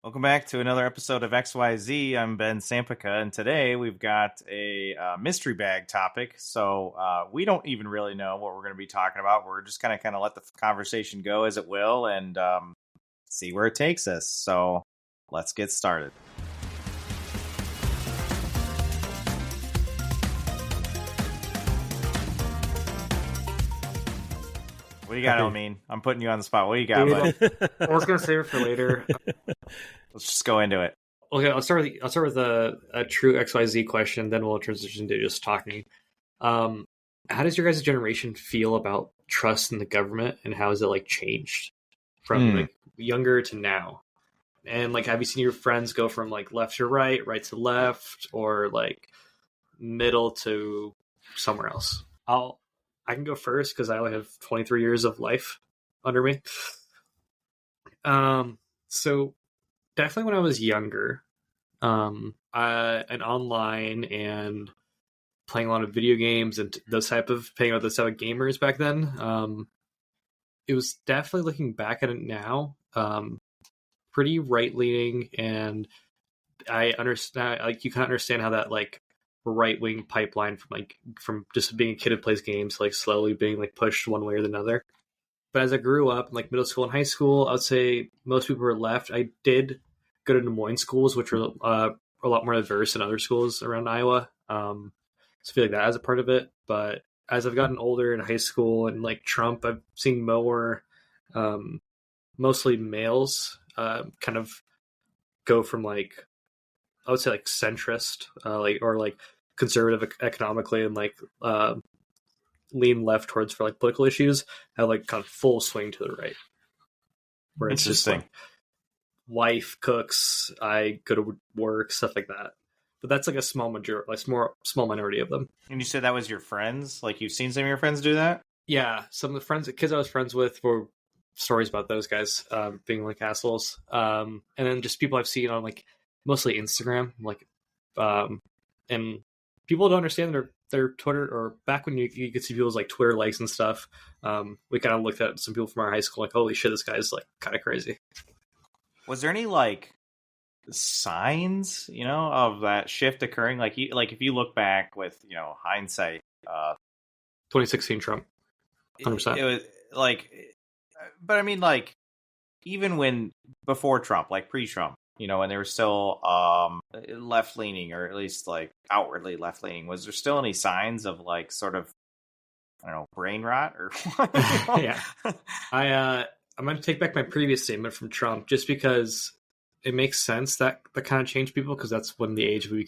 Welcome back to another episode of XYZ. I'm Ben Sampica, and today we've got a mystery bag topic. So we don't even really know what we're going to be talking about. We're just kind of let the conversation go as it will, and see where it takes us. So let's get started. What do you got, Elmine? I'm putting you on the spot. What do you got, bud? I was gonna save it for later. Let's just go into it. Okay, I'll start with a true XYZ question, then we'll transition to just talking. How does your guys' generation feel about trust in the government, and how has it changed from younger to now? And have you seen your friends go from left to right to left, or middle to somewhere else? I can go first because I only have 23 years of life under me. So definitely when I was younger, and online and playing a lot of video games and playing with those type of gamers back then, it was definitely, looking back at it now, pretty right leaning, and I understand, you can understand how that right wing pipeline from just being a kid who plays games slowly being pushed one way or another. But as I grew up in middle school and high school, I would say most people were left. I did go to Des Moines schools, which were a lot more diverse than other schools around Iowa. So I feel that as a part of it. But as I've gotten older in high school and Trump, I've seen more mostly males kind of go from I would say centrist, or conservative economically, and lean left towards for political issues, have kind of full swing to the right. Where it's just wife cooks, I go to work, stuff like that. But that's a small small minority of them. And you said that was your friends? You've seen some of your friends do that? Yeah, some of the kids I was friends with were stories about those guys being assholes. And then just people I've seen on mostly Instagram, and people don't understand their Twitter, or back when you could see people's Twitter likes and stuff. We kind of looked at some people from our high school, holy shit, this guy's kind of crazy. Was there any signs, of that shift occurring? If you look back with hindsight, 2016 Trump, 100%. It was but I mean even when before Trump, pre-Trump, when they were still left leaning, or at least outwardly left leaning, was there still any signs of sort of, I don't know, brain rot or what? Yeah. I'm going to take back my previous statement from Trump, just because it makes sense that kind of changed people, because that's when the age we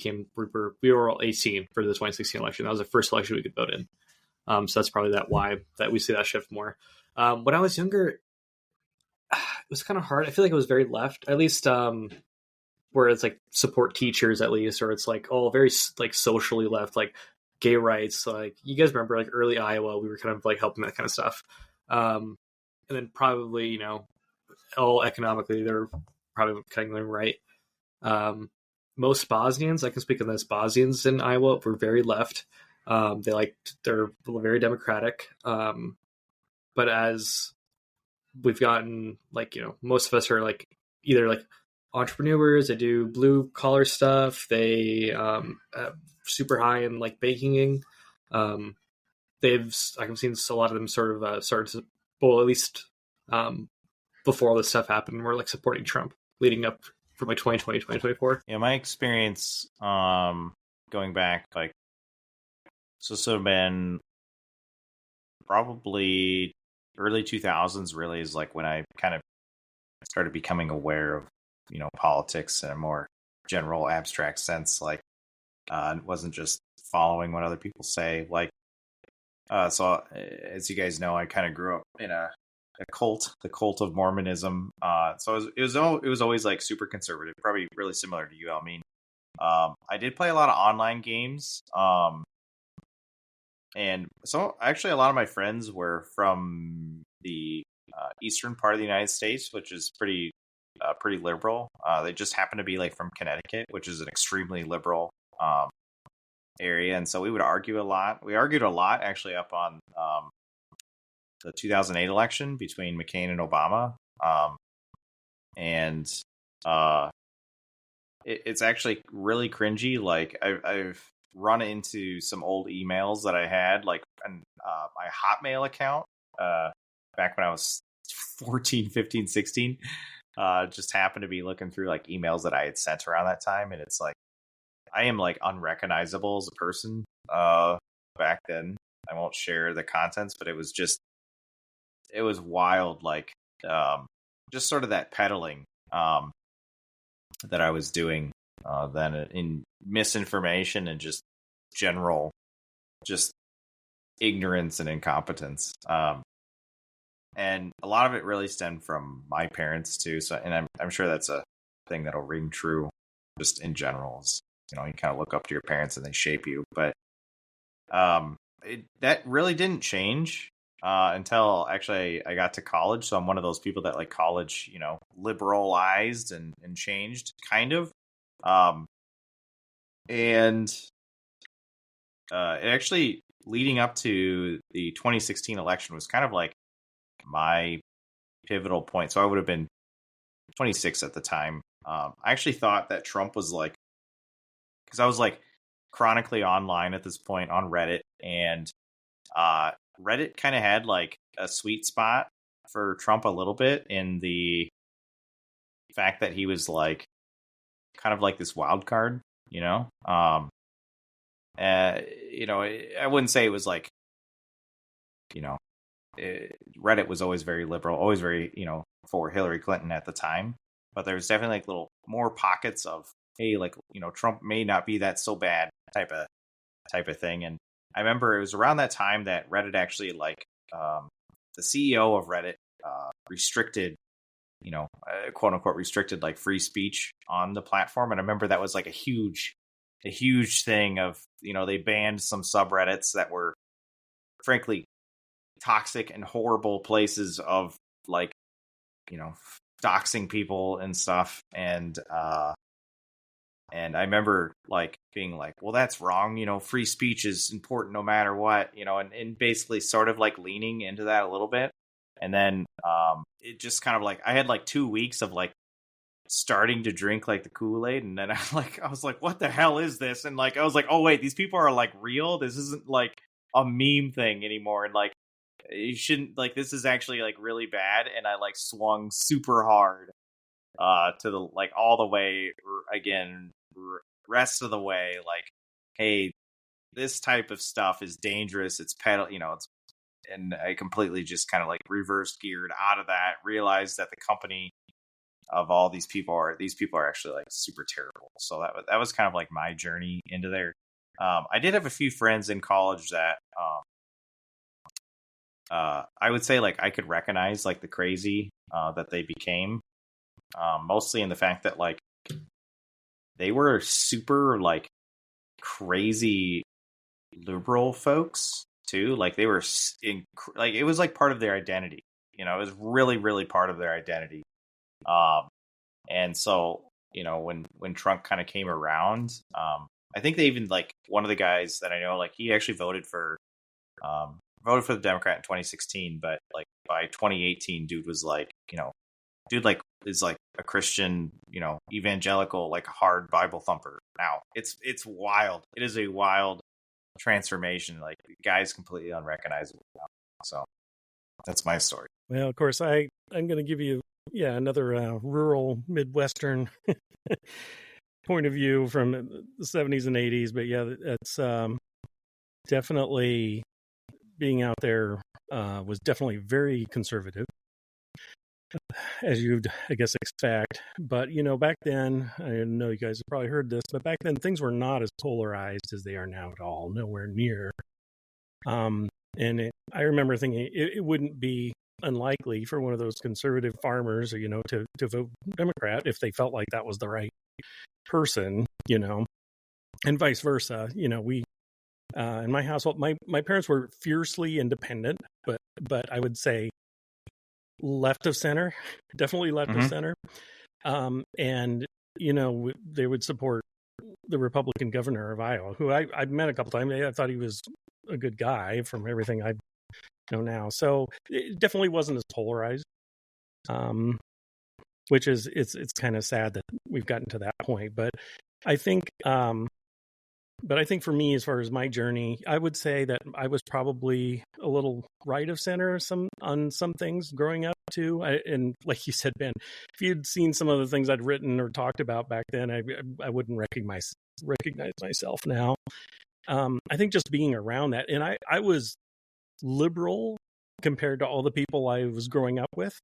were all 18 for the 2016 election. That was the first election we could vote in. So that's probably why we see that shift more. When I was younger, it was kind of hard. I feel it was very left, at least where it's support teachers, at least, or it's all very socially left, gay rights. You guys remember early Iowa, we were kind of helping that kind of stuff. And then probably, all economically, they're probably kind of going right. Most Bosnians, I can speak on this, Bosnians in Iowa were very left. They're very democratic. But as we've gotten, most of us are either entrepreneurs, they do blue collar stuff, they super high in banking. I've seen a lot of them sort of started to, well, at least before all this stuff happened, we're supporting Trump leading up from 2020, 2024. Yeah, my experience going back, so this would have been probably early 2000s, really, is when I kind of started becoming aware of politics in a more general, abstract sense. It wasn't just following what other people say. So as you guys know, I kind of grew up in a cult, the cult of Mormonism. So it was always super conservative, probably really similar to you, Elmine. I did play a lot of online games. And so actually a lot of my friends were from the eastern part of the United States, which is pretty liberal. They just happen to be from Connecticut, which is an extremely liberal area. And so we would argue a lot. We argued a lot actually up on the 2008 election between McCain and Obama. And uh, it's actually really cringy. Like I've run into some old emails that I had, like my Hotmail account, back when I was 14, 15, 16. Just happened to be looking through like emails that I had sent around that time, and it's like I am like unrecognizable as a person. Back then, I won't share the contents, but it was wild. Like, just sort of that peddling that I was doing then in misinformation and just general, just ignorance and incompetence. And a lot of it really stemmed from my parents too. So, and I'm sure that's a thing that'll ring true just in general. You know, you kind of look up to your parents and they shape you. But that really didn't change until actually I got to college. So I'm one of those people that like college, you know, liberalized and changed kind of. And it actually leading up to the 2016 election was kind of like my pivotal point. So I would have been 26 at the time. I actually thought that Trump was like, because I was like chronically online at this point on Reddit, and Reddit kind of had like a sweet spot for Trump a little bit in the fact that he was like kind of like this wild card, you know. You know, I wouldn't say it was like, you know, Reddit was always very liberal, always very, you know, for Hillary Clinton at the time, but there was definitely like little more pockets of, hey, like, you know, Trump may not be that so bad type of thing. And I remember it was around that time that Reddit actually like the CEO of Reddit restricted, you know, quote unquote restricted like free speech on the platform. And I remember that was like a huge thing of, you know, they banned some subreddits that were frankly toxic and horrible places of like, you know, doxing people and stuff. And I remember like being like, well, that's wrong. You know, free speech is important no matter what, you know, and basically sort of like leaning into that a little bit. And then it just kind of like, I had like 2 weeks of like starting to drink like the Kool-Aid. And then I was like, what the hell is this? And like, I was like, oh wait, these people are like real. This isn't like a meme thing anymore. And like, you shouldn't, like, this is actually like really bad. And I like swung super hard to the like all the way again, rest of the way, like, hey, this type of stuff is dangerous. It's pedal, you know, it's, and I completely just kind of like reverse geared out of that, realized that the company of all these people are actually like super terrible. So that was kind of like my journey into there. I did have a few friends in college that I would say like I could recognize like the crazy that they became, mostly in the fact that like they were super like crazy liberal folks too. Like they were like, it was like part of their identity, you know, it was really part of their identity. And so, you know, when Trump kind of came around, I think they even like one of the guys that I know, like he actually voted for the Democrat in 2016, but like by 2018, dude was like, you know, like is like a Christian, you know, evangelical, like a hard Bible thumper. Now it's wild. It is a wild transformation. Like the guy's completely unrecognizable now. So that's my story. Well, of course, I'm going to give you, another rural Midwestern point of view from the 70s and 80s. But yeah, it's definitely being out there was definitely very conservative, as you'd, I guess, expect. But, you know, back then, I know you guys have probably heard this, but back then things were not as polarized as they are now at all, nowhere near. I remember thinking it wouldn't be unlikely for one of those conservative farmers, you know, to vote Democrat if they felt like that was the right person, you know, and vice versa. You know, we in my household, my parents were fiercely independent, but I would say left of center, definitely left of center. And, you know, they would support the Republican governor of Iowa, who I've met a couple times. I thought he was a good guy from everything I know now. So it definitely wasn't as polarized. which is it's kind of sad that we've gotten to that point. But I think for me, as far as my journey, I would say that I was probably a little right of center on some things growing up too. And like you said, Ben, if you'd seen some of the things I'd written or talked about back then, I wouldn't recognize myself now. I think just being around that, and I was liberal compared to all the people I was growing up with,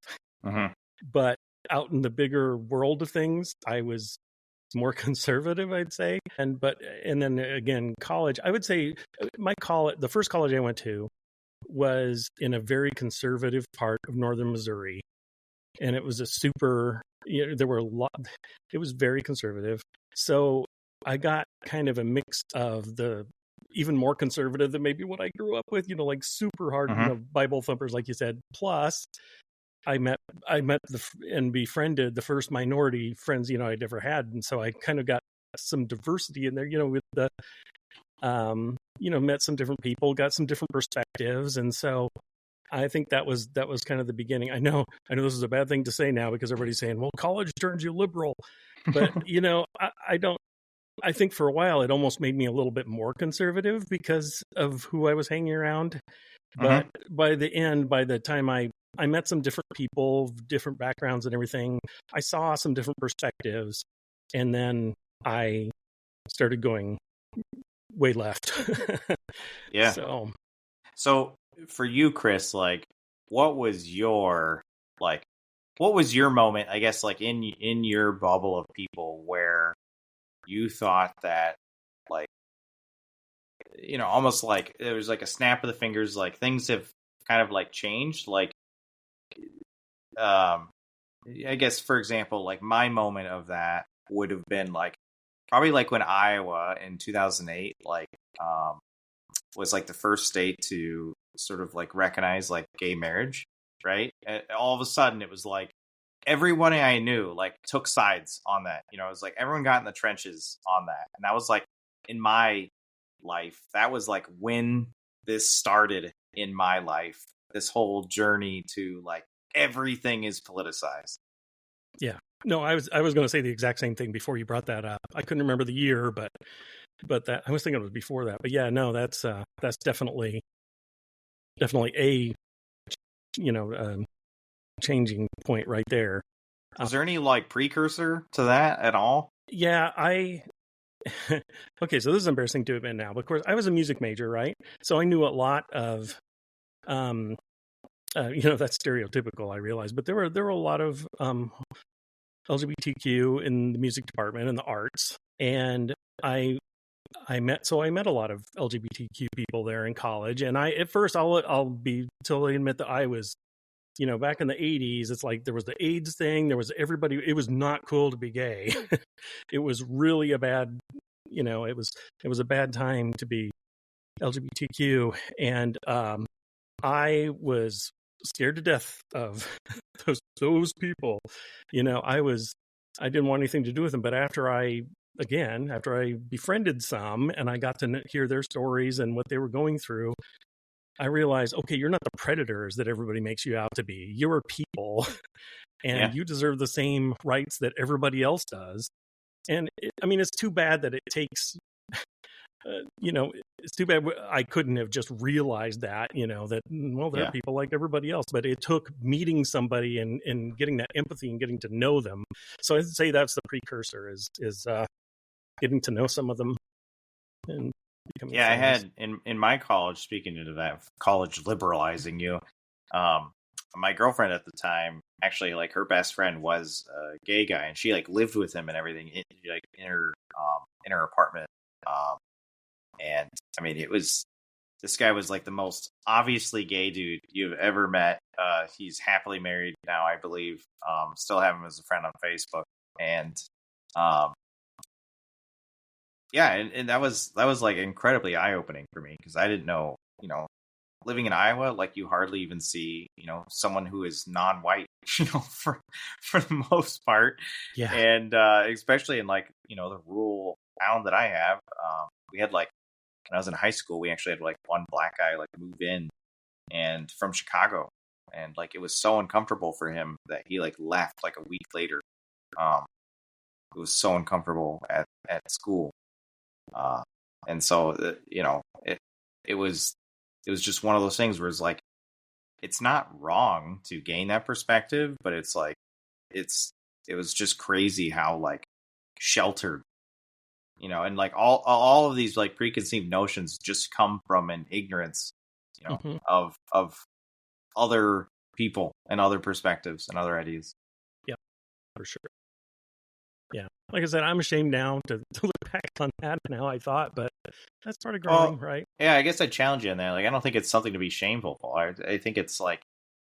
but out in the bigger world of things, I was more conservative, I'd say. And then again, college, I would say the first college I went to was in a very conservative part of northern Missouri, and it was there were it was very conservative. So I got kind of a mix of the even more conservative than maybe what I grew up with, like super hard, Bible thumpers, like you said. Plus, I met and befriended the first minority friends, I'd ever had. And so I kind of got some diversity in there, with the, met some different people, got some different perspectives. And so I think that was kind of the beginning. I know this is a bad thing to say now because everybody's saying, well, college turns you liberal, but I don't. I think for a while it almost made me a little bit more conservative because of who I was hanging around. But by the time I met some different people, different backgrounds and everything, I saw some different perspectives. And then I started going way left. Yeah. So for you, Chris, what was your moment, I guess, in your bubble of people where you thought that, almost like it was like a snap of the fingers, things have kind of changed. I guess, for example, my moment of that would have been probably when Iowa in 2008, was the first state to sort of recognize gay marriage, right? And all of a sudden it was everyone I knew took sides on that. It was everyone got in the trenches on that. And that was in my life, that was when this started in my life, this whole journey to everything is politicized. Yeah. No, I was going to say the exact same thing before you brought that up. I couldn't remember the year, but that I was thinking it was before that. But yeah, no, that's definitely a changing point right there. Was there any precursor to that at all? Yeah, okay, so this is embarrassing to admit now, but of course I was a music major, right? So I knew a lot of that's stereotypical, I realize, but there were a lot of LGBTQ in the music department and the arts, and I met a lot of LGBTQ people there in college. And at first I'll be totally admit that I was, back in the 80s, it's there was the AIDS thing, there was everybody, it was not cool to be gay. It was really a bad, it was a bad time to be LGBTQ. And I was scared to death of those people. I didn't want anything to do with them. But after I befriended some and I got to hear their stories and what they were going through, I realized, okay, you're not the predators that everybody makes you out to be. You're people, and you deserve the same rights that everybody else does. And it's too bad that it takes, it's too bad I couldn't have just realized that, that, well, they're people like everybody else. But it took meeting somebody and getting that empathy and getting to know them. So I'd say that's the precursor is getting to know some of them. And friends. I had in my college, speaking into that, college liberalizing you, my girlfriend at the time, actually, her best friend was a gay guy, and she lived with him and everything in her apartment. And this guy was the most obviously gay dude you've ever met. He's happily married now, I believe. Still have him as a friend on Facebook. And and that was incredibly eye-opening for me, because I didn't know, living in Iowa, you hardly even see, someone who is non-white, for the most part. Yeah. And especially in the rural town that I have, we had when I was in high school, we actually had one black guy move in and from Chicago, and like it was so uncomfortable for him that he like left like a week later. It was so uncomfortable at school, and so it was just one of those things where it's like it's not wrong to gain that perspective, but it's like it was just crazy how like sheltered, and like all of these like preconceived notions just come from an ignorance, of other people and other perspectives and other ideas. Yeah, for sure. Yeah, like I said, I'm ashamed now to look back on that and how I thought, but that's part of growing, right? Yeah, I guess I challenge you in there. Like, I don't think it's something to be shameful for. I think it's like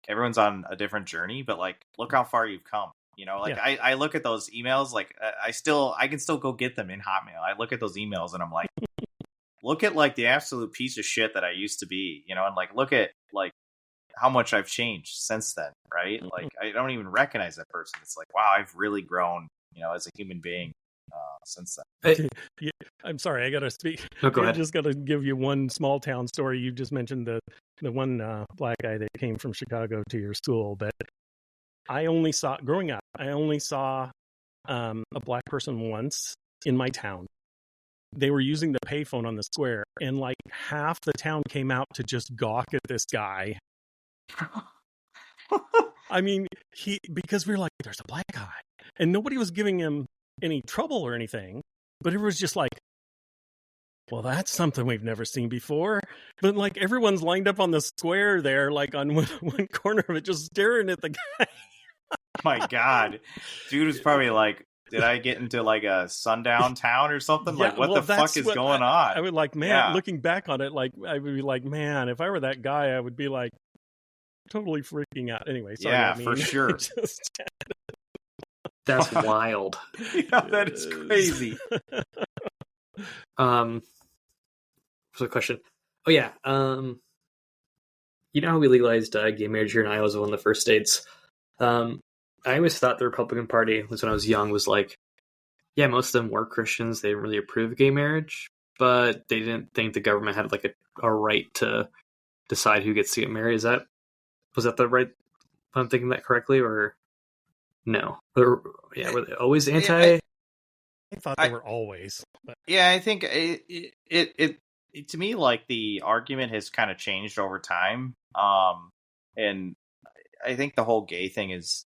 everyone's on a different journey, but like, look how far you've come. Like I look at those emails, like I can still go get them in Hotmail. I look at those emails and I'm like, look at like the absolute piece of shit that I used to be, and like look at like how much I've changed since then, right? Like I don't even recognize that person. It's like, wow, I've really grown, as a human being since then. Hey, I'm sorry, I gotta speak. No, go ahead. I just gotta give you one small town story. You just mentioned the one black guy that came from Chicago to your school, but growing up, I only saw a black person once in my town. They were using the payphone on the square, and like half the town came out to just gawk at this guy. I mean, because we were like, there's a black guy, and nobody was giving him any trouble or anything, but it was just like, well, that's something we've never seen before. But like everyone's lined up on the square there, like on one corner of it, just staring at the guy. My God, dude was probably like, did I get into like a sundown town or something? Yeah, like, what the fuck is going on? I would like, man, looking back on it, like I would be like, man, if I were that guy, I would be like totally freaking out. Anyway, sorry, yeah, for sure. That's wild. Yeah, that is crazy. So the question. Oh yeah. You know how we legalized gay marriage here in Iowa as one of the first states? I always thought the Republican Party was, when I was young, was like, yeah, most of them were Christians. They didn't really approve of gay marriage, but they didn't think the government had like a right to decide who gets to get married. Was that the right? I'm thinking that correctly, or no? Were they always anti? I thought they were always. But... Yeah, I think it to me, like the argument has kind of changed over time. And I think the whole gay thing is,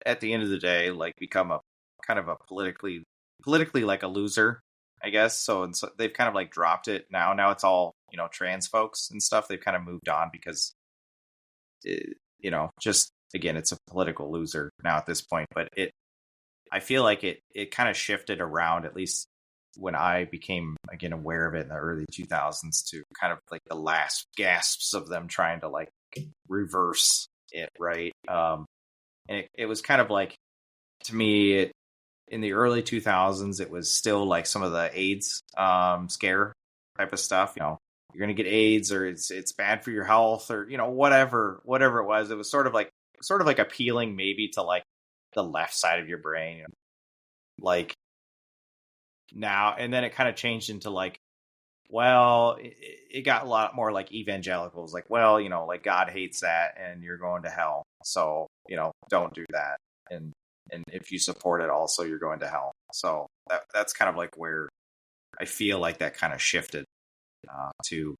at the end of the day, like become a kind of a politically like a loser, I guess. So they've kind of like dropped it now. Now it's all, trans folks and stuff. They've kind of moved on because, just again, it's a political loser now at this point. But I feel like it kind of shifted around, at least when I became again aware of it in the early 2000s, to kind of like the last gasps of them trying to like reverse it, right? And it was kind of like, to me, in the early 2000s, it was still like some of the AIDS scare type of stuff. You're going to get AIDS, or it's bad for your health, or whatever it was. It was sort of like appealing maybe to like the left side of your brain, like now. And then it kind of changed into like, well, it got a lot more like evangelicals, like, well, like God hates that and you're going to hell, so don't do that, and if you support it also, you're going to hell. So that's kind of like where I feel like that kind of shifted to,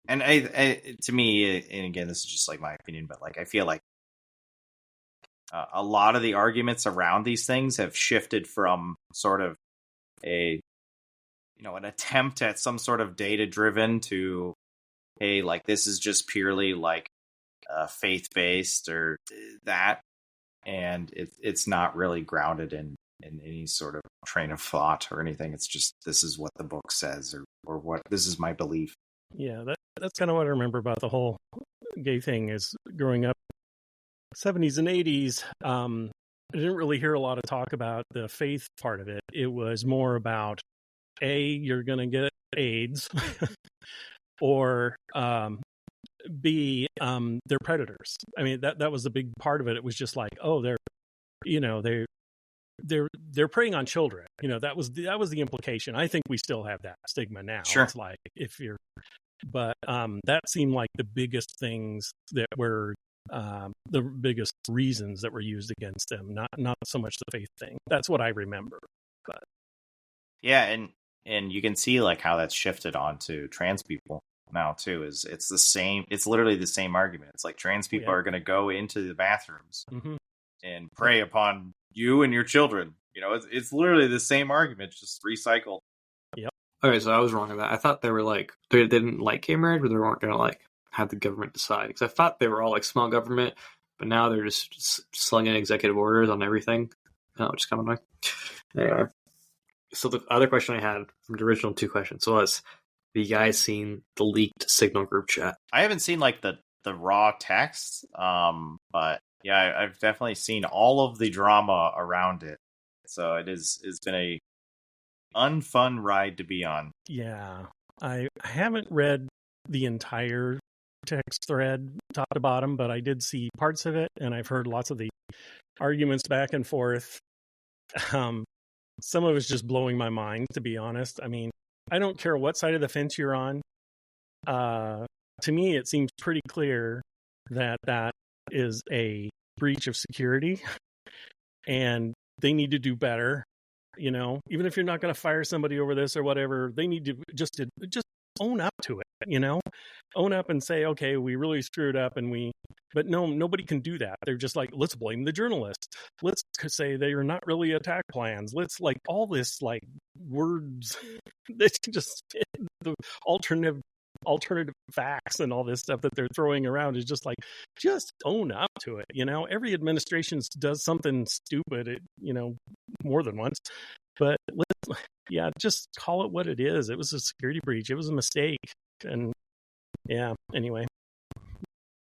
and I to me, and again, this is just like my opinion, but like I feel like a lot of the arguments around these things have shifted from sort of an attempt at some sort of data driven to, hey, like this is just purely like faith based or that, and it's not really grounded in any sort of train of thought or anything. It's just, this is what the book says, or what, this is my belief. Yeah, that's kind of what I remember about the whole gay thing is growing up 70s and 80s. I didn't really hear a lot of talk about the faith part of it. It was more about, A, you're going to get AIDS, or B, they're predators. I mean, that was a big part of it. It was just like, oh, they're preying on children. That was the implication. I think we still have that stigma now. Sure. It's like, but that seemed like the biggest things that were the biggest reasons that were used against them, not so much the faith thing. That's what I remember. But Yeah, and you can see like how that's shifted onto trans people now too. Is it's the same? It's literally the same argument. It's like trans people are going to go into the bathrooms and prey upon you and your children. You know, it's literally the same argument, just recycled. Yep. Okay, so I was wrong on that. I thought they were like they didn't like gay marriage, but they weren't going to like have the government decide. Because I thought they were all like small government, but now they're just slinging executive orders on everything. Which is kind of annoying. Anyway. So the other question I had from the original 2 questions was, have you guys seen the leaked Signal group chat? I haven't seen like the raw text, but yeah, I've definitely seen all of the drama around it. So it's been a unfun ride to be on. Yeah, I haven't read the entire text thread top to bottom, but I did see parts of it, and I've heard lots of the arguments back and forth. Some of it's just blowing my mind, to be honest. I mean, I don't care what side of the fence you're on. To me, it seems pretty clear that is a breach of security, and they need to do better. You know, even if you're not going to fire somebody over this or whatever, they need to just own up to it. You know, own up and say, okay, we really screwed up, but no, nobody can do that. They're just like, let's blame the journalist. Let's say they are not really attack plans. Let's like all this like words that just the alternative facts and all this stuff that they're throwing around is just like, just own up to it. You know, every administration does something stupid, more than once, but just call it what it is. It was a security breach. It was a mistake. And yeah, anyway.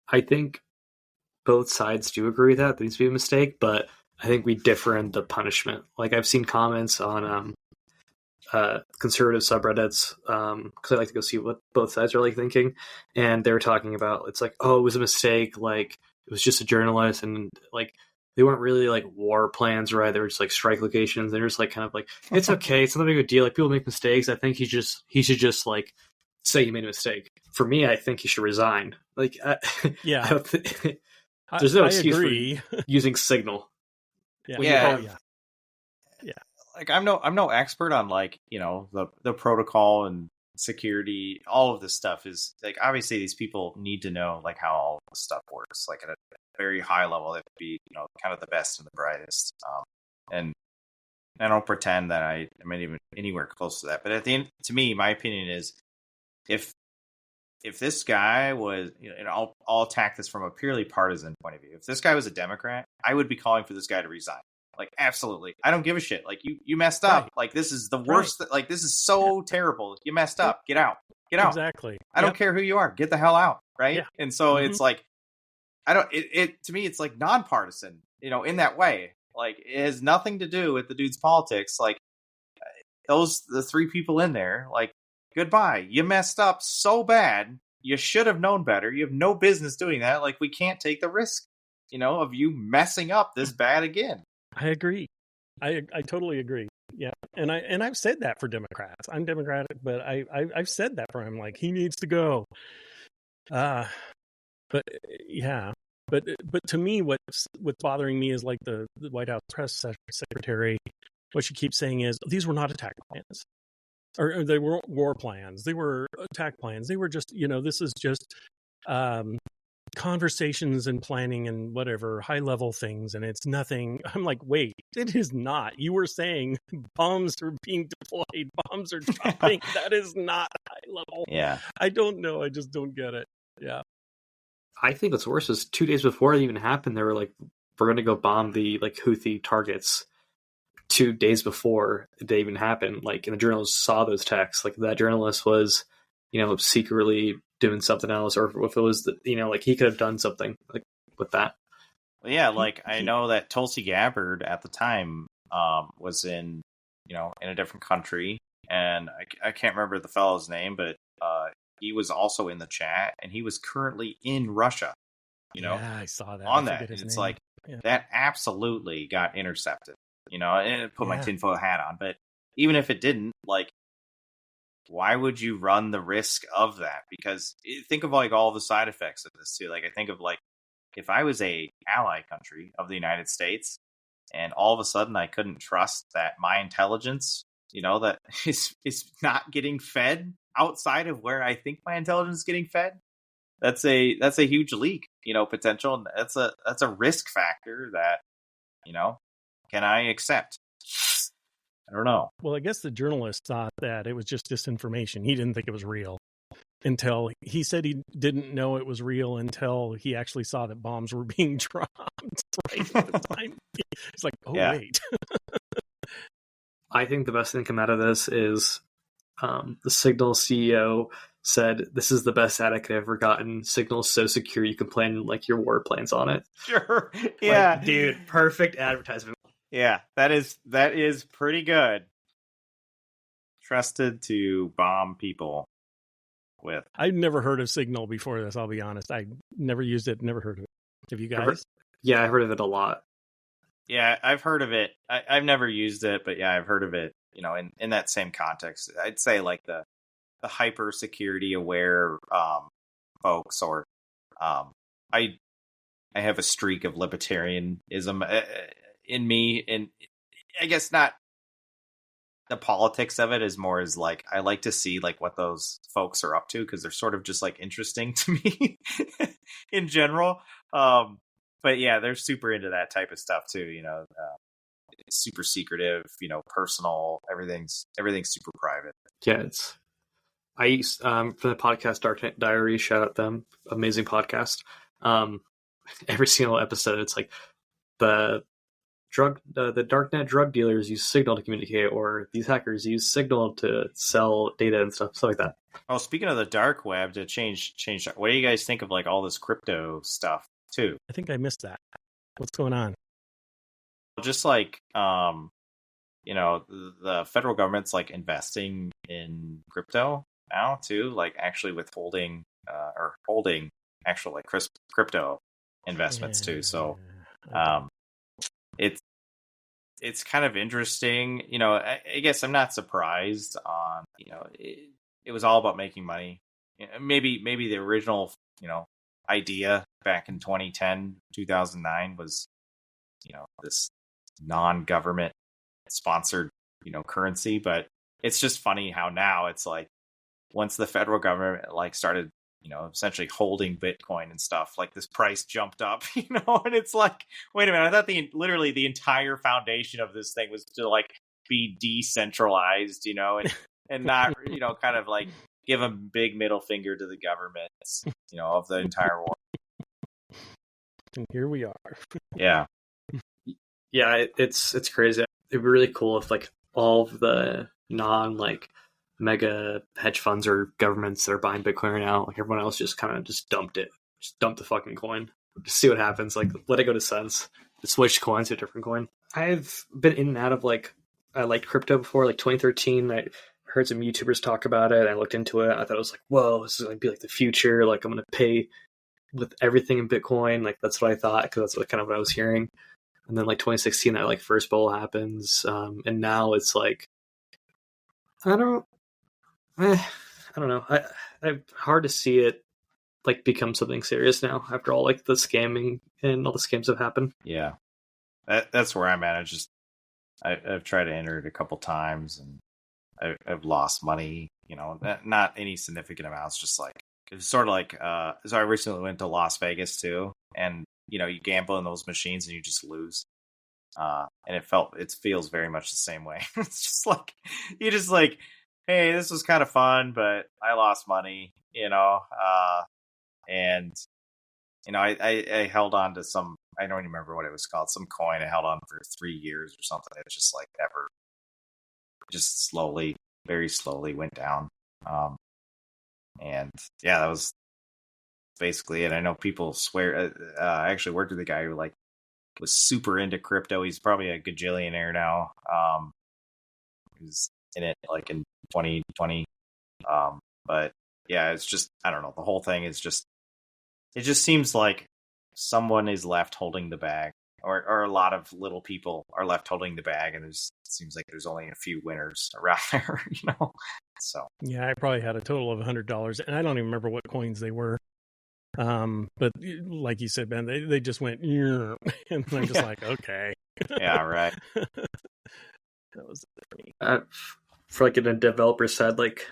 I think both sides do agree with that. There needs to be a mistake, but I think we differ in the punishment. Like I've seen comments on conservative subreddits, because I like to go see what both sides are like thinking, and they were talking about, it's like, oh, it was a mistake, like it was just a journalist, and like they weren't really like war plans, right? They were just like strike locations. They're just like kind of like, it's okay, it's not a big of a deal. Like people make mistakes. I think he should just like say he made a mistake. For me, I think he should resign. Like, yeah, there's no excuse for using Signal. Yeah. Like I'm no expert on like, the protocol and security. All of this stuff is like, obviously these people need to know like how all this stuff works. Like at a very high level, they have to be, kind of the best and the brightest. And I don't pretend that I'm even anywhere close to that. But at the end, to me, my opinion is, if this guy was, and I'll attack this from a purely partisan point of view. If this guy was a Democrat, I would be calling for this guy to resign. Like, absolutely. I don't give a shit. Like, you messed up. Right. Like, this is the worst. Right. Like, this is so terrible. You messed up. Get out. Get out. Exactly. I don't care who you are. Get the hell out. Right. Yeah. And so it's like, to me, it's like nonpartisan, in that way. Like, it has nothing to do with the dude's politics. Like, the 3 people in there, like, goodbye. You messed up so bad. You should have known better. You have no business doing that. Like, we can't take the risk, of you messing up this bad again. I agree. I totally agree. Yeah. And I've said that for Democrats. I'm Democratic, but I've said that for him. Like, he needs to go. But yeah. But to me, what's bothering me is like the White House press secretary. What she keeps saying is, these were not attack plans. Or they weren't war plans. They were attack plans. They were just, this is just conversations and planning and whatever, high level things. And it's nothing. I'm like, wait, it is not. You were saying bombs are being deployed. Bombs are dropping. That is not high level. Yeah. I don't know. I just don't get it. Yeah. I think what's worse is 2 days before it even happened, they were like, we're going to go bomb the like Houthi targets. 2 days before it even happened, like, and the journalists saw those texts, like that journalist was, secretly doing something else, or if it was like he could have done something like with that. Well, yeah, like I know that Tulsi Gabbard at the time was in a different country, and I can't remember the fellow's name, but he was also in the chat, and he was currently in Russia. Yeah, I saw that on that, and it's name. Like that absolutely got intercepted. And put my tinfoil hat on. But even if it didn't, like, why would you run the risk of that? Because think of like all the side effects of this too. Like, I think of like if I was a ally country of the United States, and all of a sudden I couldn't trust that my intelligence, that is not getting fed outside of where I think my intelligence is getting fed, that's a huge leak, potential. And that's a risk factor that, can I accept? I don't know. Well, I guess the journalist thought that it was just disinformation. He didn't think it was real until he said he didn't know it was real until he actually saw that bombs were being dropped right at the time. It's like, oh, yeah. Wait. I think the best thing to come out of this is the Signal CEO said, "This is the best ad I could have ever gotten. Signal's so secure you can plan like your war planes on it." Sure. Yeah. Like, dude, perfect advertisement. Yeah, that is pretty good. Trusted to bomb people with. I've never heard of Signal before this, I'll be honest. I never used it, never heard of it. Have you guys? Yeah, I've heard of it a lot. Yeah, I've heard of it. I've never used it, but yeah, I've heard of it, in that same context. I'd say like the hyper security aware folks, or I have a streak of libertarianism in me, and I guess not the politics of it is more as like I like to see like what those folks are up to, because they're sort of just like interesting to me in general. But yeah, they're super into that type of stuff too. Super secretive, personal. Everything's super private. Yeah, I used for the podcast Dark Knight Diary. Shout out them, amazing podcast. Every single episode, it's like the darknet drug dealers use Signal to communicate, or these hackers use Signal to sell data and stuff like that. Oh, speaking of the dark web, to change, what do you guys think of like all this crypto stuff too? I think I missed that. What's going on? Just like the federal government's like investing in crypto now too, like actually withholding or holding actual like crypto investments too. So it's kind of interesting. I guess I'm not surprised on, it was all about making money. Maybe the original, idea back in 2010, 2009 was, this non-government sponsored, currency. But it's just funny how now it's like, once the federal government like started, essentially holding Bitcoin and stuff, like this price jumped up, and it's like, wait a minute, I thought literally the entire foundation of this thing was to like be decentralized, and not, kind of like give a big middle finger to the government, of the entire world. And here we are. Yeah. Yeah, it's crazy. It'd be really cool if like all of the non like mega hedge funds or governments that are buying Bitcoin right now, like everyone else just kind of just dumped the fucking coin, just see what happens, like let it go to cents, switch coins to a different coin. I've been in and out of like, I liked crypto before, like 2013 I heard some YouTubers talk about it, I looked into it, I thought it was like, whoa, this is going to be like the future, like I'm going to pay with everything in Bitcoin, like that's what I thought, because that's kind of what I was hearing. And then like 2016 that like first bull happens, and now it's like I don't know. I hard to see it like become something serious now after all like the scamming and all the scams have happened. Yeah, that's where I'm at. I've tried to enter it a couple times and I've lost money. Not any significant amounts. Just like it's sort of like so I recently went to Las Vegas too, and you gamble in those machines and you just lose. And it feels very much the same way. It's just like you just like, hey, this was kind of fun, but I lost money, and I held on to some, I don't even remember what it was called, some coin I held on for 3 years or something. It just like never, just slowly, very slowly went down. And yeah, that was basically it. I know people swear. I actually worked with a guy who like was super into crypto. He's probably a gajillionaire now. He's in it like in 2020. But yeah, it's just, I don't know. The whole thing is just, it just seems like someone is left holding the bag, or a lot of little people are left holding the bag, and it seems like there's only a few winners around there, So yeah, I probably had a total of $100, and I don't even remember what coins they were. But like you said, Ben, they just went, and I'm just like, okay. Yeah, right. That was funny. For like in a developer side, like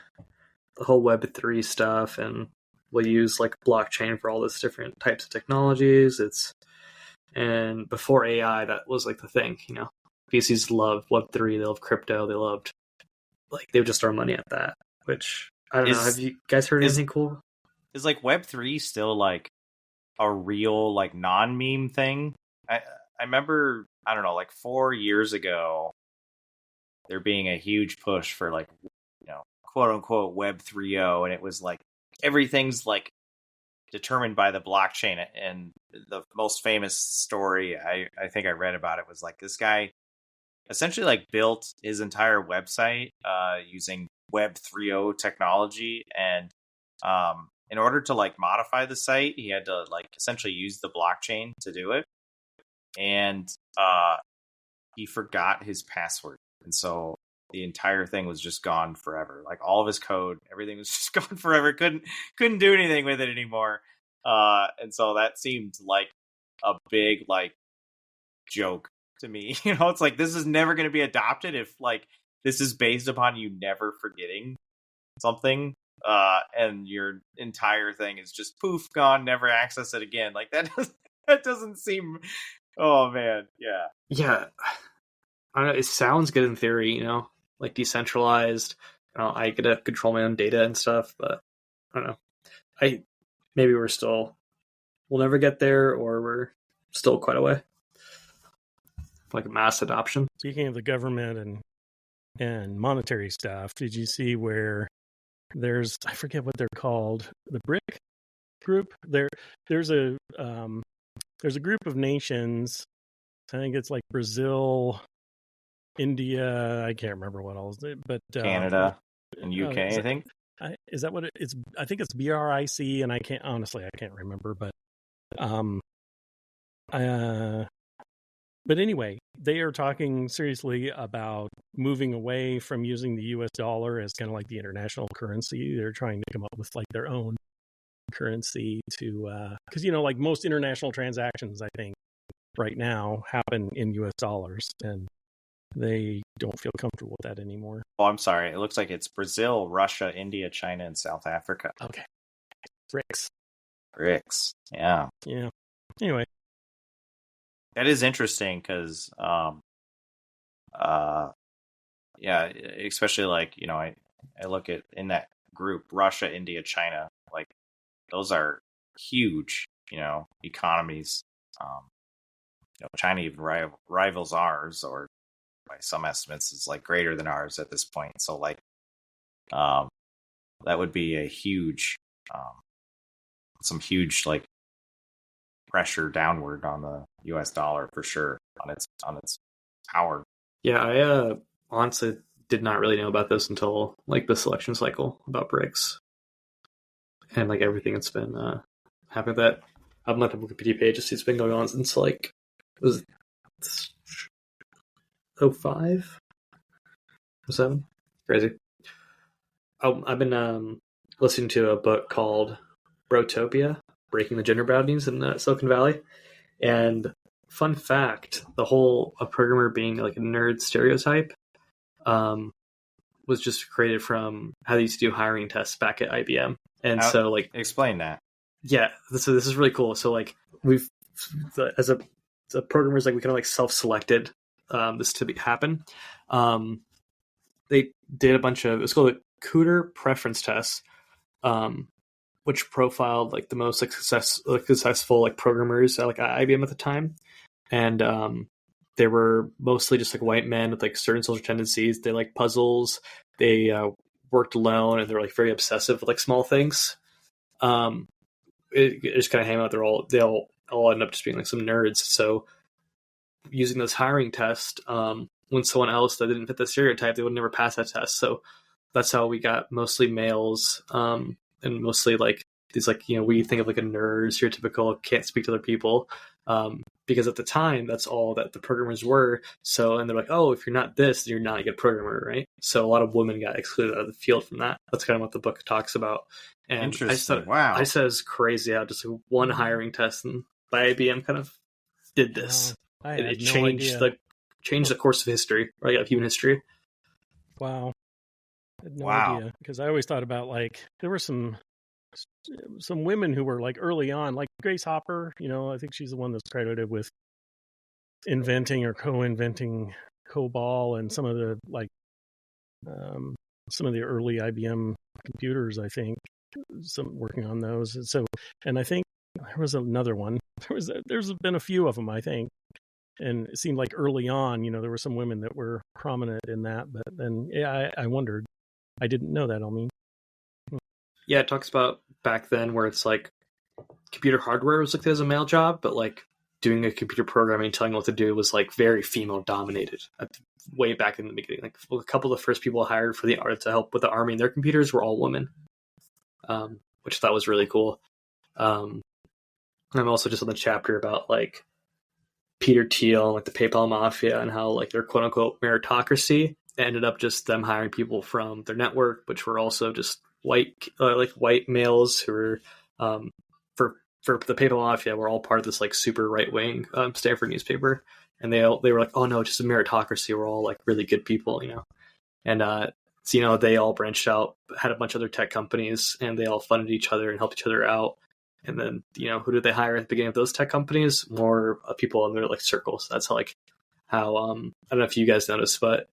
the whole Web3 stuff, and we'll use like blockchain for all those different types of technologies. And before AI, that was like the thing, VCs loved Web3, they loved crypto, they would just throw money at that, which I don't know. Have you guys heard anything cool? Is like Web3 still like a real like non-meme thing? I remember, I don't know, like 4 years ago, there being a huge push for like, quote unquote Web 3.0, and it was like everything's like determined by the blockchain. And the most famous story I think I read about it was like this guy essentially like built his entire website using Web 3.0 technology, and in order to like modify the site, he had to like essentially use the blockchain to do it, and he forgot his password, and so the entire thing was just gone forever. Like all of his code, everything was just gone forever. Couldn't do anything with it anymore. And so that seemed like a big like joke to me. It's like this is never going to be adopted if like this is based upon you never forgetting something, and your entire thing is just poof gone, never access it again. Like that doesn't seem. Oh man, yeah. Yeah, I don't know. It sounds good in theory, like decentralized. I get to control my own data and stuff, but I don't know. Maybe we'll never get there, or we're still quite a way. Like mass adoption. Speaking of the government and monetary stuff, did you see where I forget what they're called, the BRIC group? There's a group of nations. I think it's like Brazil, India, I can't remember what else, but Canada and UK, I think. Is that what it's? I think it's BRIC, and I can't remember, but but anyway, they are talking seriously about moving away from using the US dollar as kind of like the international currency. They're trying to come up with like their own currency to, because like most international transactions, I think right now happen in US dollars, and they don't feel comfortable with that anymore. Oh, I'm sorry. It looks like it's Brazil, Russia, India, China, and South Africa. Okay. BRICS. Yeah. Yeah. Anyway. That is interesting because, yeah, especially like, I look at in that group, Russia, India, China, like those are huge, economies. China even rivals ours, or by some estimates is like greater than ours at this point. So like, that would be a huge, some huge like pressure downward on the US dollar for sure, on its power. Yeah, I honestly did not really know about this until like this election cycle about BRICS and like everything that's been happening with that. I'm on the Wikipedia page. It's been going on since like it was 05, 07. Crazy. I've been listening to a book called Brotopia, Breaking the Gender Boundaries in Silicon Valley. And fun fact, the whole a programmer being like a nerd stereotype was just created from how they used to do hiring tests back at IBM. And so like explain that. Yeah, this is really cool. So like we've as a programmers, like we kind of like self-selected this to happen. They did a bunch of, it's called a Cooter preference test, which profiled like the most successful like programmers at like IBM at the time, and they were mostly just like white men with like certain social tendencies. They like puzzles. They worked alone, and they were like very obsessive with like small things. It just kind of hang out. They all end up just being like some nerds. So using this hiring test, when someone else that didn't fit the stereotype, they would never pass that test. So that's how we got mostly males, and mostly like these like, we think of like a nerd, stereotypical, can't speak to other people. Because at the time, that's all that the programmers were. So, and they're like, oh, if you're not this, you're not a good programmer, right? So a lot of women got excluded out of the field from that. That's kind of what the book talks about. And Interesting. Wow. I said it's crazy how just one hiring test and by IBM kind of did this. Wow. It changed the course of history, right? Of human history. Wow. I had no idea, because I always thought about, like, there were some women who were like early on, like Grace Hopper, I think she's the one that's credited with inventing or co-inventing COBOL and some of the early IBM computers, I think, some working on those. And I think there was another one. There's been a few of them, I think. And it seemed like early on, there were some women that were prominent in that. But then, I wondered. I didn't know that, I mean. Yeah, it talks about back then where it's like computer hardware was looked at as a male job, but like doing a computer programming, telling what to do was like very female dominated way back in the beginning. Like a couple of the first people hired for to help with the army and their computers were all women, which I thought was really cool. I'm also just on the chapter about like Peter Thiel and like the PayPal mafia and how like their quote unquote meritocracy ended up just them hiring people from their network, which were also just white males who were for the PayPal mafia were all part of this like super right wing Stanford newspaper, and they were like, oh no, it's just a meritocracy. We're all like really good people, and so they all branched out, had a bunch of other tech companies, and they all funded each other and helped each other out. And then who did they hire at the beginning of those tech companies? More people in their like circles. That's how I don't know if you guys noticed, but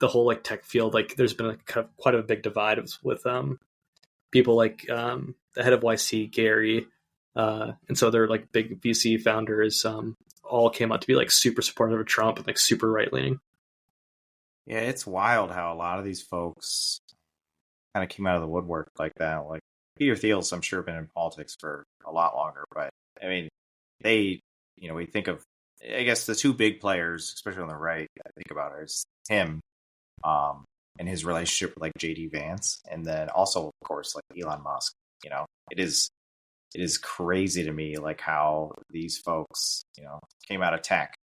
the whole like tech field, like there's been like kind of quite a big divide with people like the head of YC, Gary, and so they're like big VC founders, all came out to be like super supportive of Trump and like super right leaning. Yeah, it's wild how a lot of these folks kind of came out of the woodwork like that. Like Peter Thiel's, I'm sure, been in politics for a lot longer, but I mean, we think of, I guess, the two big players, especially on the right, I think about it, is him. And his relationship with like JD Vance, and then also, of course, like Elon Musk. It is crazy to me like how these folks, came out of tech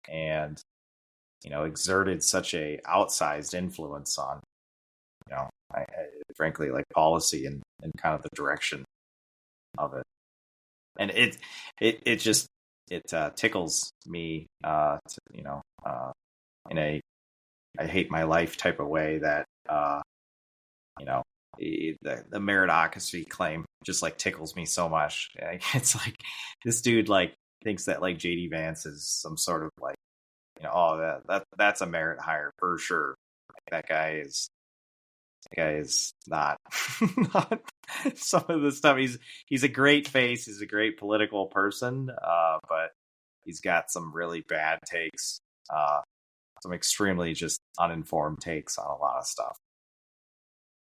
and exerted such a outsized influence on, frankly, like policy and kind of the direction of it. And it just tickles me, in a I hate my life type of way that, the meritocracy claim just like tickles me so much. It's like this dude like thinks that like JD Vance is some sort of like, that's a merit hire for sure. That guy is not, not some of the stuff. He's a great face. He's a great political person. But he's got some really bad takes. Some extremely just uninformed takes on a lot of stuff.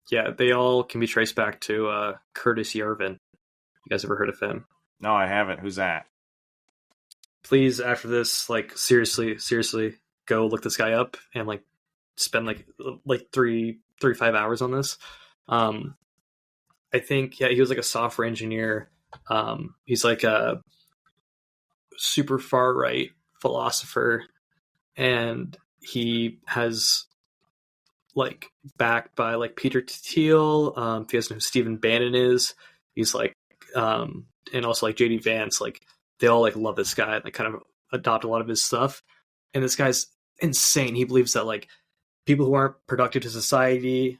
Yeah, they all can be traced back to Curtis Yarvin. You guys ever heard of him? No, I haven't. Who's that? Please, after this, like seriously, go look this guy up and like spend like 3-5 hours on this. I think he was like a software engineer. He's like a super far right philosopher, and he has like backed by like Peter Thiel. If you guys know who Stephen Bannon is, he's like, and also like JD Vance, like they all like love this guy and like kind of adopt a lot of his stuff. And this guy's insane. He believes that like people who aren't productive to society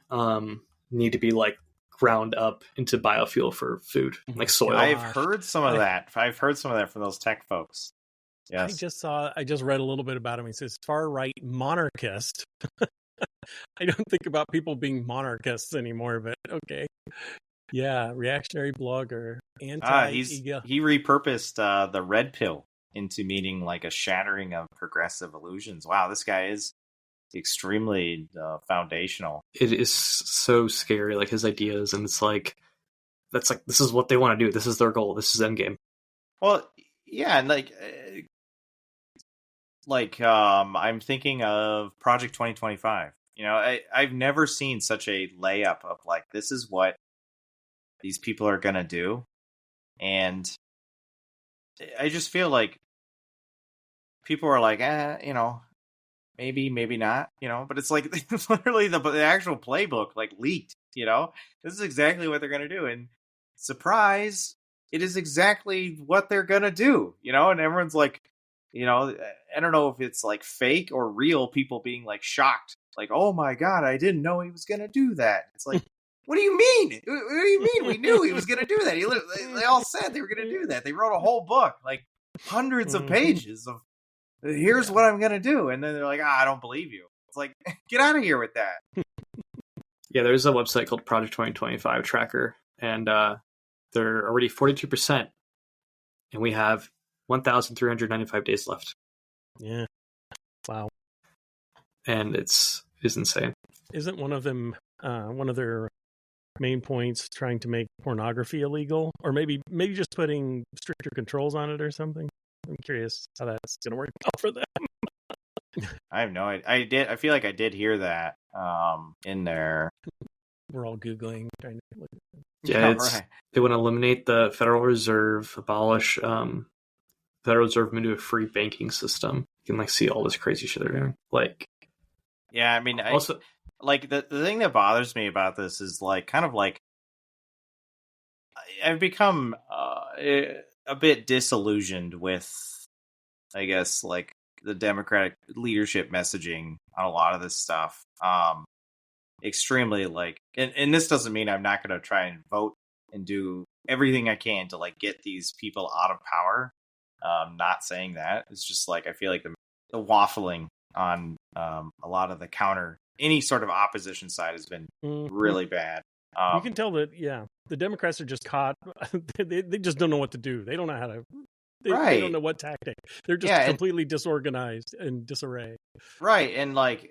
need to be like ground up into biofuel for food, like soil. I've heard some of that. I've heard some of that from those tech folks. Yes. I just read a little bit about him. He says far right monarchist. I don't think about people being monarchists anymore, but okay. Yeah, reactionary blogger. He repurposed the red pill into meaning like a shattering of progressive illusions. Wow, this guy is extremely foundational. It is so scary, like his ideas, and it's like this is what they want to do. This is their goal. This is endgame. Well, yeah, and I'm thinking of Project 2025. I've never seen such a layup of like, this is what these people are going to do. And I just feel like people are like, maybe not, but it's like literally the actual playbook like leaked, this is exactly what they're going to do. And surprise, it is exactly what they're going to do, and everyone's like, I don't know if it's like fake or real people being like shocked, like, oh my God, I didn't know he was going to do that. It's like, what do you mean? What do you mean? We knew he was going to do that. They all said they were going to do that. They wrote a whole book, like hundreds of pages of, here's what I'm going to do. And then they're like, I don't believe you. It's like, get out of here with that. Yeah, there's a website called Project 2025 Tracker, and they're already 42%, and we have 1,395 days left. Yeah. Wow. And it's insane. Isn't one of them, one of their main points trying to make pornography illegal? Or maybe just putting stricter controls on it or something? I'm curious how that's going to work out for them. I have no idea. I feel like I did hear that in there. We're all Googling, trying to look at it. Yeah, they want to eliminate the Federal Reserve, abolish Federal Reserve, move to a free banking system. You can like see all this crazy shit they're doing. Like, yeah, I mean, also like the thing that bothers me about this is like kind of like I've become a bit disillusioned with, I guess, like the Democratic leadership messaging on a lot of this stuff. Extremely like, and this doesn't mean I'm not going to try and vote and do everything I can to like get these people out of power. Not saying that. It's just like I feel like the waffling on a lot of the any sort of opposition side has been really bad. You can tell that, the Democrats are just caught. they just don't know what to do. They don't know how to. They don't know what tactic. They're just completely disorganized and disarray. Right, and like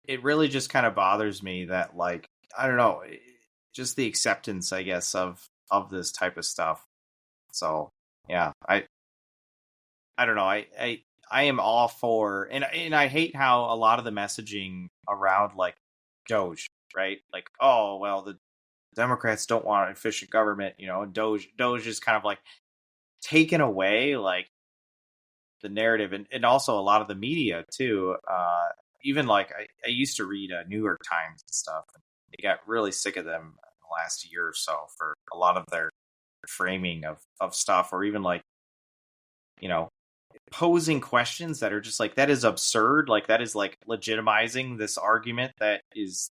it really just kind of bothers me that, like, I don't know, just the acceptance, I guess, of this type of stuff. So yeah, I don't know. I am all for, and I hate how a lot of the messaging around like Doge, right? Like, oh well, the Democrats don't want an efficient government, and Doge is kind of like taken away like the narrative, and also a lot of the media too. Even like I used to read New York Times and stuff, and they got really sick of them in the last year or so for a lot of their framing of stuff, or even like, posing questions that are just like, that is absurd. Like that is like legitimizing this argument that is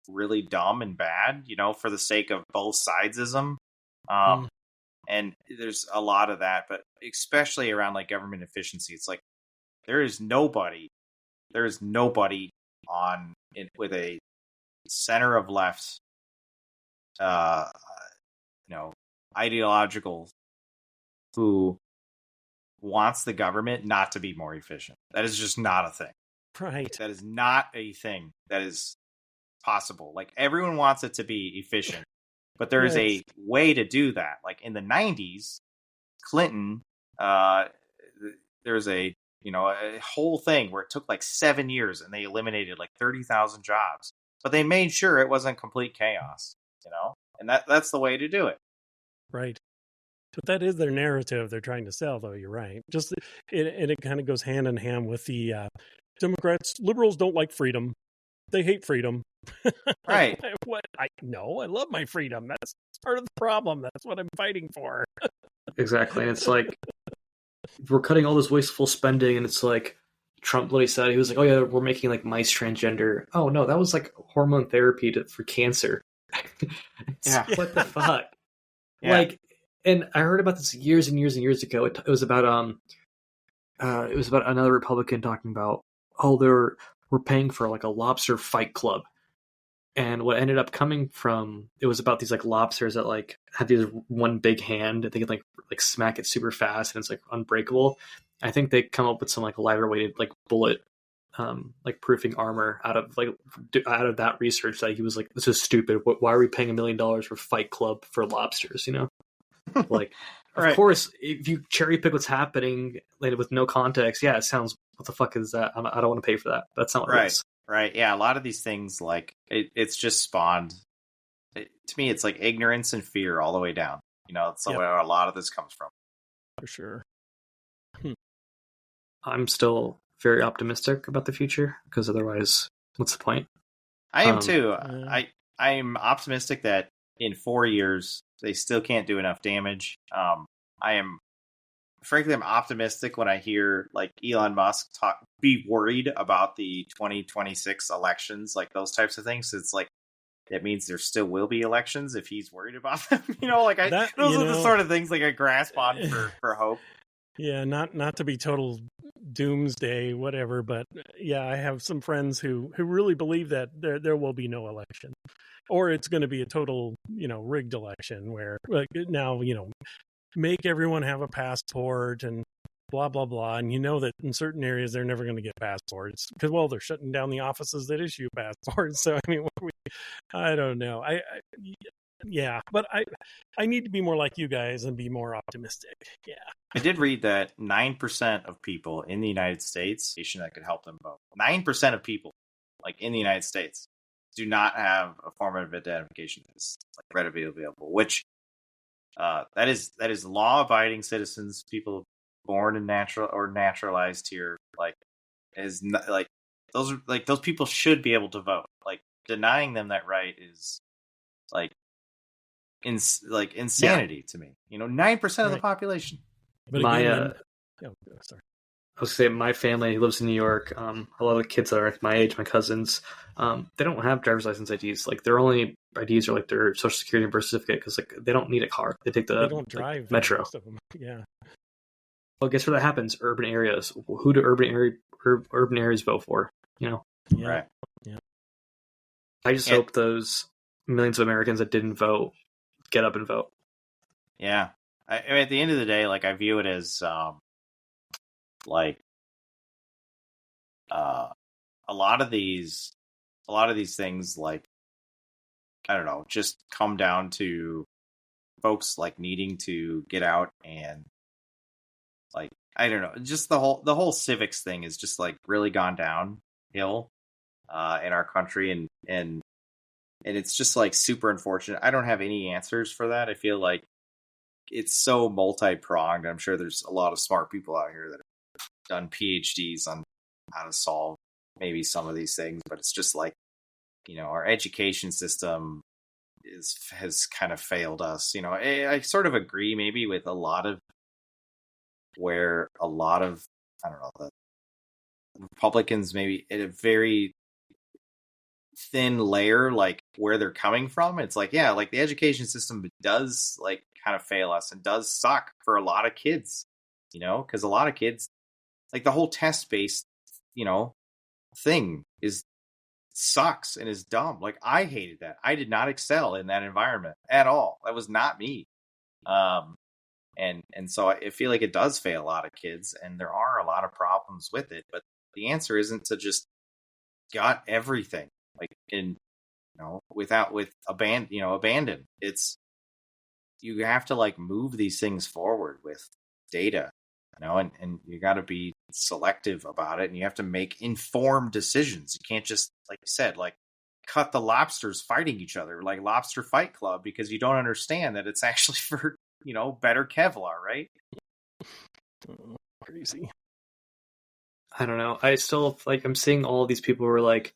really dumb and bad, for the sake of both sidesism. And there's a lot of that, but especially around like government efficiency, it's like there is nobody on it with a center of left, ideological who wants the government not to be more efficient. That is just not a thing. Right. That is not a thing that is possible. Like everyone wants it to be efficient, but there is a way to do that. Like in the 90s, Clinton, there was a whole thing where it took like 7 years and they eliminated like 30,000 jobs, but they made sure it wasn't complete chaos, and that's the way to do it. Right. But that is their narrative they're trying to sell, though. You're right. Just it kind of goes hand in hand with the Democrats. Liberals don't like freedom. They hate freedom. Right. What? I love my freedom. That's part of the problem. That's what I'm fighting for. Exactly. And it's like, we're cutting all this wasteful spending, and it's like Trump literally said, he was like, oh yeah, we're making like mice transgender. Oh no, that was like hormone therapy for cancer. Yeah. What the fuck? Yeah. Like, and I heard about this years and years and years ago. It was about another Republican talking about, we're paying for like a lobster fight club. And what ended up coming from, it was about these like lobsters that like had these one big hand that they could like smack it super fast and it's like unbreakable. I think they come up with some like lighter weighted like bullet like proofing armor out of that research that he was like, this is stupid. Why are we paying $1 million for Fight Club for lobsters? Like, right. Of course, if you cherry pick what's happening with no context, it sounds, what the fuck is that? I don't want to pay for that. That's not what it is. Right. Yeah. A lot of these things, like it's just spawned. To me, it's like ignorance and fear all the way down. That's the way a lot of this comes from. for sure. I'm still very optimistic about the future because otherwise, what's the point? I am too. Yeah. I'm optimistic that in 4 years they still can't do enough damage. I'm optimistic when I hear like Elon Musk be worried about the 2026 elections, like those types of things. It's like that means there still will be elections if he's worried about them. Those are the sort of things like I grasp on for hope. Yeah, not to be total doomsday, whatever, but yeah, I have some friends who really believe that there will be no election, or it's going to be a total, rigged election where now, make everyone have a passport and blah blah blah, and that in certain areas they're never going to get passports because they're shutting down the offices that issue passports. So I mean, I don't know. Yeah, but I need to be more like you guys and be more optimistic. Yeah. I did read that 9% of people in the United States, that could help them vote. 9% of people, like in the United States, do not have a form of identification that's like readily available. Which that is law-abiding citizens, people born and naturalized here. Like is not, like those people should be able to vote. Like denying them that right is like insanity to me. 9% of the population. But sorry. I was saying my family lives in New York. A lot of the kids that are my age, my cousins, they don't have driver's license IDs. Like their only IDs are like their social security and birth certificate because like they don't need a car. They take they don't drive metro. Most of them. Yeah. Well, guess where that happens? Urban areas. Who do urban areas vote for? Yeah. Right. Yeah. I just hope those millions of Americans that didn't vote get up and vote. Yeah. I mean, at the end of the day, like I view it as a lot of these things, like I don't know, just come down to folks like needing to get out and like I don't know, just the whole civics thing is just like really gone downhill in our country, and it's just like super unfortunate. I don't have any answers for that. I feel like it's so multi-pronged. I'm sure there's a lot of smart people out here that have done PhDs on how to solve maybe some of these things, but it's just like, our education system has kind of failed us. I sort of agree maybe with a lot of I don't know, the Republicans maybe at a very thin layer, like where they're coming from. It's like, yeah, like the education system does like kind of fail us and does suck for a lot of kids, because a lot of kids, like the whole test based, thing sucks and is dumb. Like I hated that. I did not excel in that environment at all. That was not me. And so I feel like it does fail a lot of kids, and there are a lot of problems with it. But the answer isn't to just gut everything, like abandon. It's you have to like move these things forward with data, and you got to be selective about it, and you have to make informed decisions. You can't just, like you said, like cut the lobsters fighting each other like Lobster Fight Club because you don't understand that it's actually for better Kevlar, right? Crazy. I don't know. I still I'm seeing all these people who are like,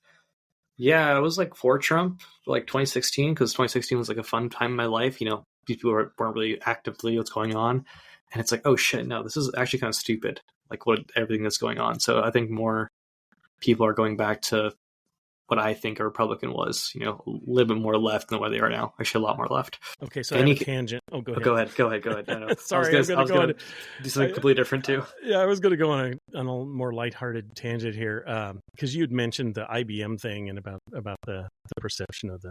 yeah, I was like for Trump, like 2016, because 2016 was like a fun time in my life. These people weren't really actively what's going on. And it's like, oh shit, no, this is actually kind of stupid. Like everything that's going on. So I think more people are going back to what I think a Republican was, a little bit more left than what they are now. Actually, a lot more left. Okay, so I have a tangent. Oh, go ahead. Go ahead. No. Sorry, I was going to do something completely different too. Yeah, I was going to go on a more lighthearted tangent here, because you'd mentioned the IBM thing and about the perception of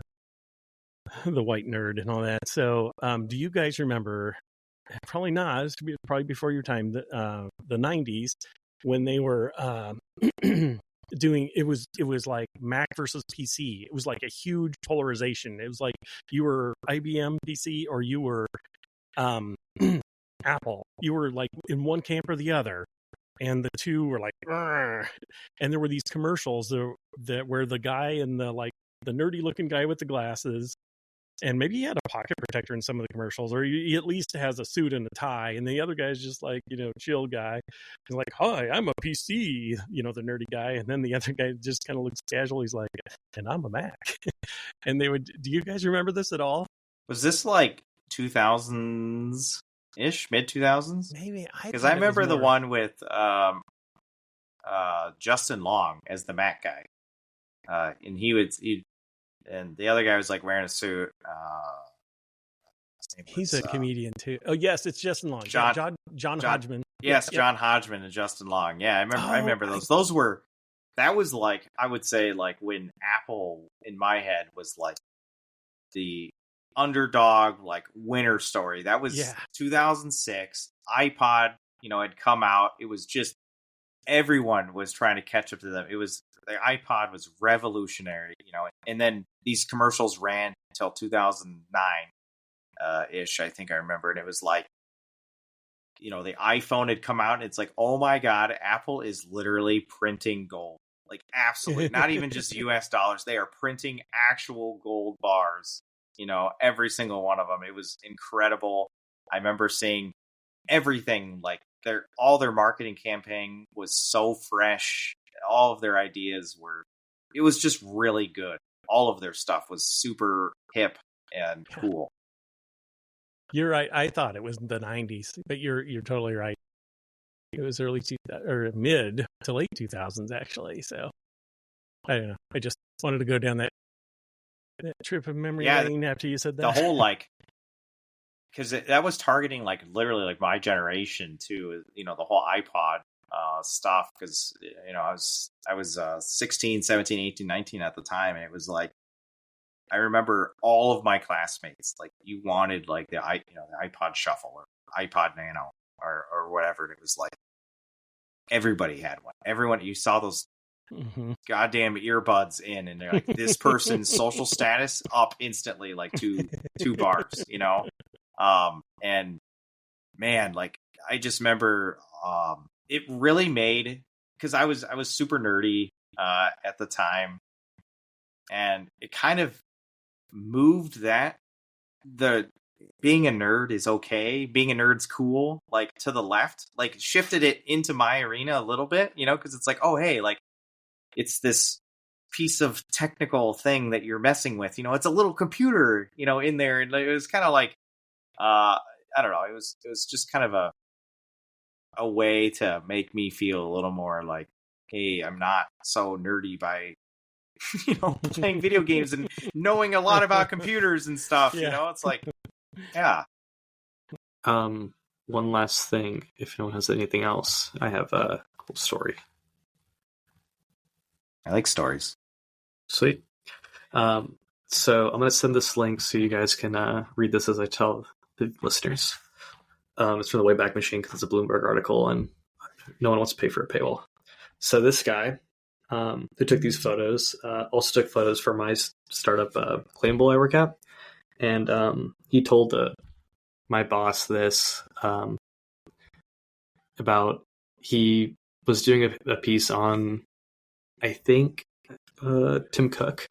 the white nerd and all that. So, do you guys remember? Probably not. This would be probably before your time. The 90s when they were doing it was like Mac versus PC. It was like a huge polarization. It was like you were IBM PC or you were Apple. You were like in one camp or the other, and the two were like, "Argh." And there were these commercials that where the guy and the nerdy looking guy with the glasses And maybe he had a pocket protector in some of the commercials, or he at least has a suit and a tie. And the other guy's just like, chill guy. He's like, hi, I'm a PC, the nerdy guy. And then the other guy just kind of looks casual. He's like, and I'm a Mac. And do you guys remember this at all? Was this like 2000s-ish, mid 2000s? Maybe. Because I remember the one with Justin Long as the Mac guy. And and the other guy was like wearing a suit. He's a comedian too. Oh yes, it's Justin Long. John Hodgman. Yes, John Hodgman and Justin Long. Yeah, I remember those. That was like, I would say, like when Apple in my head was like the underdog, like winner story. That was 2006. iPod, had come out. It was just everyone was trying to catch up to them. The iPod was revolutionary, and then these commercials ran until 2009 ish, I think I remember. And it was like, the iPhone had come out and it's like, oh my God, Apple is literally printing gold. Like absolutely, not even just US dollars. They are printing actual gold bars, every single one of them. It was incredible. I remember seeing everything, like all their marketing campaign was so fresh. All of their ideas it was just really good. All of their stuff was super hip and cool. You're right. I thought it was the 90s, but you're totally right. It was early or mid to late 2000s actually. So I don't know. I just wanted to go down that trip of memory lane after you said that. The whole because that was targeting like literally like my generation too. The whole iPod stuff, because I was 16, 17, 18, 19 at the time, and it was like I remember all of my classmates, like you wanted like the iPod Shuffle or iPod Nano or whatever, and it was like everybody had one. Everyone, you saw those goddamn earbuds in, and they're like, this person's social status up instantly, like two bars, and man, like I just remember it really made, because I was super nerdy at the time, and it kind of moved that the being a nerd is okay, being a nerd's cool, like to the left, like shifted it into my arena a little bit, because it's like, oh hey, like it's this piece of technical thing that you're messing with, it's a little computer, in there, and it was kind of like I don't know, it was just kind of a way to make me feel a little more like, hey, I'm not so nerdy by playing video games and knowing a lot about computers and stuff. It's like, yeah. One last thing, if no one has anything else, I have a cool story. I like stories. Sweet. So I'm going to send this link so you guys can read this as I tell the listeners. It's from the Wayback Machine because it's a Bloomberg article and no one wants to pay for a paywall. So this guy who took these photos also took photos for my startup Claimable I work at. And he told my boss this about, he was doing a piece on, I think, Tim Cook.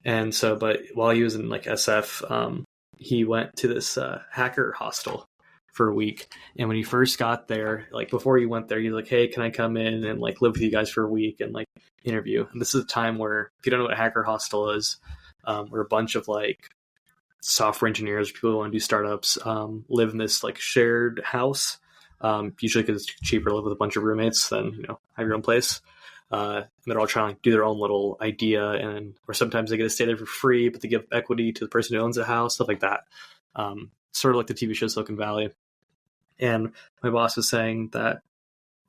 And so, but while he was in like SF, he went to this hacker hostel for a week. And when he first got there, like before he went there, he's like, hey, can I come in and like live with you guys for a week and like interview? And this is a time where, if you don't know what a hacker hostel is, we're a bunch of like software engineers, people who want to do startups, live in this like shared house, usually because it's cheaper to live with a bunch of roommates than, have your own place. And they're all trying to do their own little idea, or sometimes they get to stay there for free, but they give equity to the person who owns the house, stuff like that. Sort of like the TV show Silicon Valley. And my boss was saying that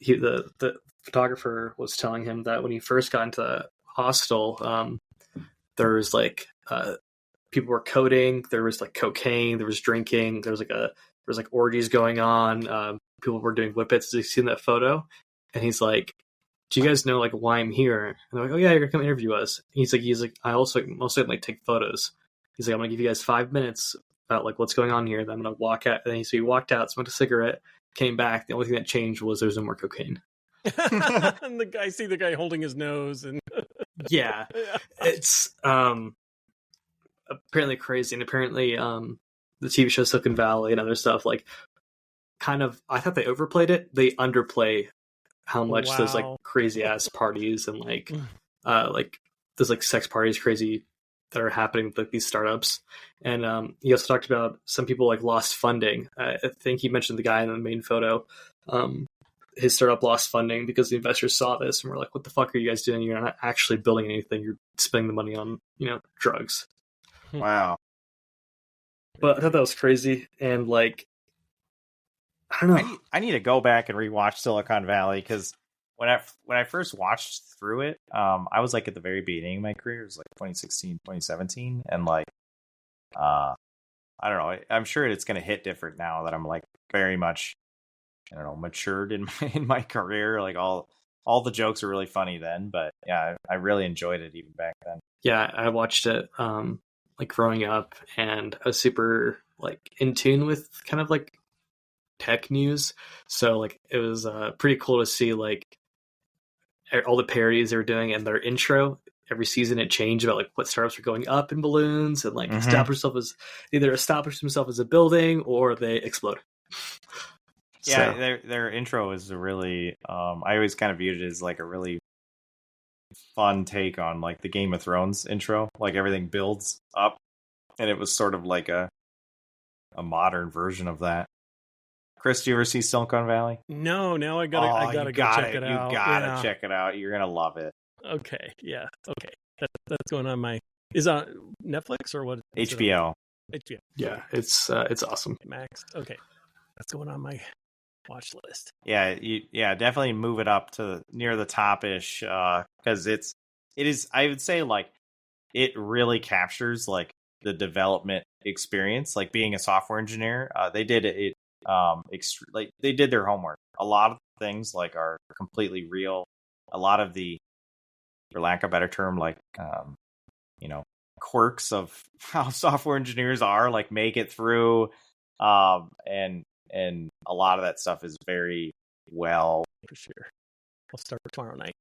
the photographer was telling him that when he first got into the hostel, there was like people were coding, there was like cocaine, there was drinking, there was like orgies going on, people were doing whippets. Did you see that photo? And he's like, do you guys know like why I'm here? And they're like, oh yeah, you're gonna come interview us. And he's like, I also mostly like take photos. He's like, I'm gonna give you guys 5 minutes about like what's going on here. Then I'm gonna walk out. And so he walked out, smoked a cigarette, came back. The only thing that changed was there's no more cocaine. And I see the guy holding his nose and yeah, it's apparently crazy, and apparently the TV show Silicon Valley and other stuff, like, kind of, I thought they overplayed it. They underplay how much those like crazy ass parties and like those like sex parties crazy that are happening with like these startups. And he also talked about some people like lost funding. I think he mentioned the guy in the main photo. His startup lost funding because the investors saw this and were like, what the fuck are you guys doing? You're not actually building anything. You're spending the money on, drugs. Wow. But I thought that was crazy. And like, I don't know. I need to go back and rewatch Silicon Valley, because when I first watched through it, I was like at the very beginning of my career. It was like 2016, 2017, and like, I don't know. I'm sure it's going to hit different now that I'm like very much, I don't know, matured in my career. Like all the jokes are really funny then, but yeah, I really enjoyed it even back then. Yeah, I watched it like growing up, and I was super like in tune with kind of like tech news. So like it was pretty cool to see like all the parodies they were doing, and their intro every season it changed about like what startups are going up in balloons and like establish themselves as a building or they explode. Yeah, so their intro is a really I always kind of viewed it as like a really fun take on like the Game of Thrones intro. Like everything builds up, and it was sort of like a modern version of that. Chris, do you ever see Silicon Valley? No, now I gotta go check it out. You gotta check it out. You're gonna love it. Okay, yeah, okay. That's going on my on Netflix or what? HBO. HBO. Yeah, it's awesome. Max. Okay, that's going on my watch list. Yeah, definitely move it up to near the top-ish, because it is. I would say like it really captures like the development experience, like being a software engineer. They did it. Like they did their homework. A lot of things like are completely real. A lot of the, for lack of a better term, like quirks of how software engineers are, like make it through, and a lot of that stuff is very well. For sure. I'll start tomorrow night.